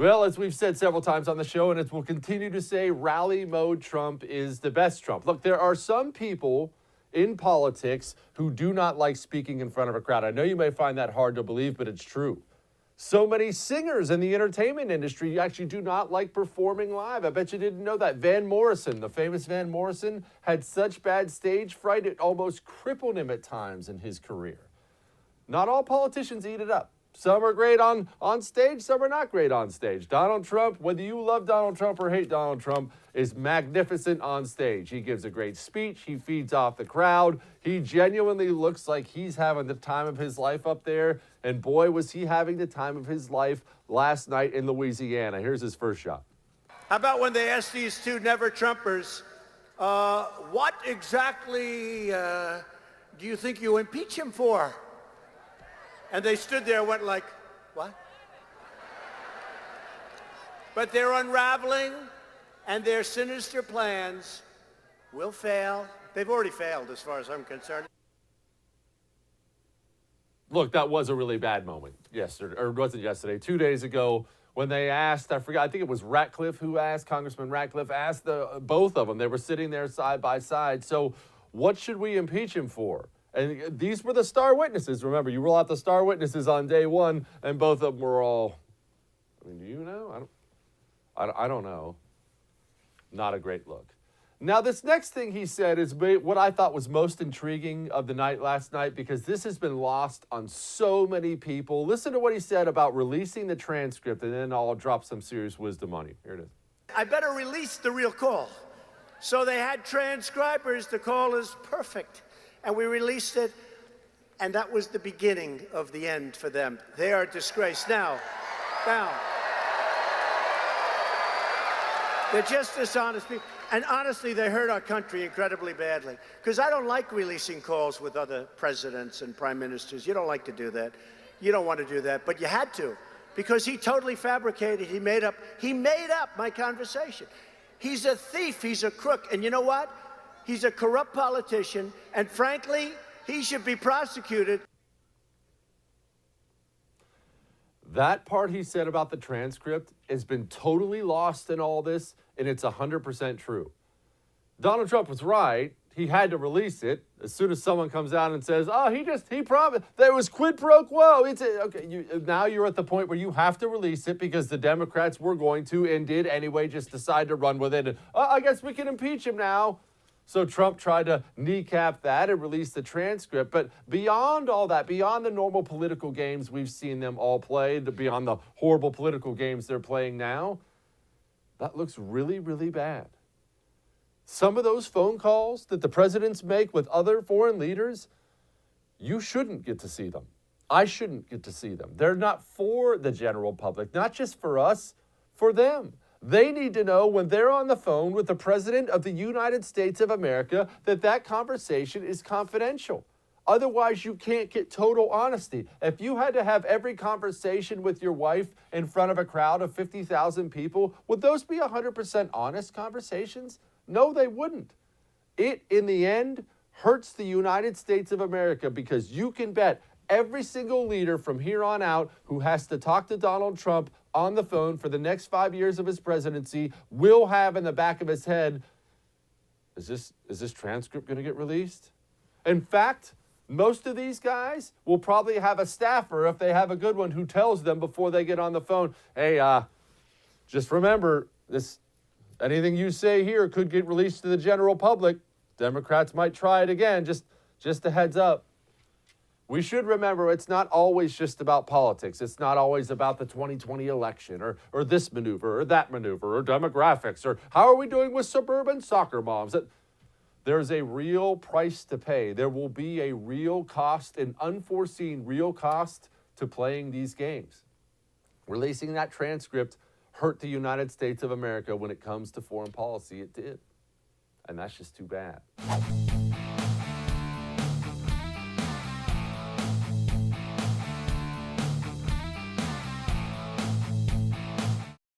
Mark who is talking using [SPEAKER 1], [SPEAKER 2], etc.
[SPEAKER 1] Well, as we've said several times on the show, and as we'll continue to say, rally mode Trump is the best Trump. Look, there are some people in politics who do not like speaking in front of a crowd. I know you may find that hard to believe, but it's true. So many singers in the entertainment industry actually do not like performing live. I bet you didn't know that. Van Morrison, the famous Van Morrison, had such bad stage fright it almost crippled him at times in his career. Not all politicians eat it up. Some are great on stage, some are not great on stage. Donald Trump, whether you love Donald Trump or hate Donald Trump, is magnificent on stage. He gives a great speech. He feeds off the crowd. He genuinely looks like he's having the time of his life up there. And boy, was he having the time of his life last night in Louisiana. Here's his first shot.
[SPEAKER 2] How about when they asked these two never-Trumpers, what exactly do you think you impeach him for? And they stood there and went like, what? But they're unraveling, and their sinister plans will fail. They've already failed as far as I'm concerned.
[SPEAKER 1] Look, that was a really bad moment yesterday, or it wasn't yesterday, 2 days ago when they asked, I think it was Ratcliffe who asked, Congressman Ratcliffe asked both of them. They were sitting there side by side. So what should we impeach him for? And these were the star witnesses. Remember, you roll out the star witnesses on day one, and both of them were all, I mean, do you know? I don't know. Not a great look. Now, this next thing he said is what I thought was most intriguing of the night last night, because this has been lost on so many people. Listen to what he said about releasing the transcript, and then I'll drop some serious wisdom on you. Here it is.
[SPEAKER 2] I better release the real call. So they had transcribers. The call is perfect. And we released it, and that was the beginning of the end for them. They are a disgrace. Now, they're just dishonest people. And honestly, they hurt our country incredibly badly. Because I don't like releasing calls with other presidents and prime ministers. You don't like to do that. You don't want to do that, but you had to. Because he totally fabricated, he made up my conversation. He's a thief, he's a crook, and you know what? He's a corrupt politician, and frankly, he should be prosecuted.
[SPEAKER 1] That part he said about the transcript has been totally lost in all this, and it's 100% true. Donald Trump was right. He had to release it. As soon as someone comes out and says, oh, he promised, there was quid pro quo. Now you're at the point where you have to release it because the Democrats were going to and did anyway just decide to run with it. And, I guess we can impeach him now. So Trump tried to kneecap that and release the transcript. But beyond all that, beyond the normal political games we've seen them all play, beyond the horrible political games they're playing now, that looks really, really bad. Some of those phone calls that the presidents make with other foreign leaders, you shouldn't get to see them. I shouldn't get to see them. They're not for the general public, not just for us, for them. They need to know when they're on the phone with the President of the United States of America that conversation is confidential. Otherwise, you can't get total honesty. If you had to have every conversation with your wife in front of a crowd of 50,000 people, would those be 100% honest conversations? No, they wouldn't. It, in the end, hurts the United States of America because you can bet every single leader from here on out who has to talk to Donald Trump on the phone for the next 5 years of his presidency will have in the back of his head, is this transcript going to get released? In fact, most of these guys will probably have a staffer, if they have a good one, who tells them before they get on the phone, hey, just remember, anything you say here could get released to the general public. Democrats might try it again, just a heads up. We should remember it's not always just about politics. It's not always about the 2020 election or this maneuver or that maneuver or demographics or how are we doing with suburban soccer moms. There's a real price to pay. There will be a real cost, an unforeseen real cost to playing these games. Releasing that transcript hurt the United States of America when it comes to foreign policy. It did. And that's just too bad.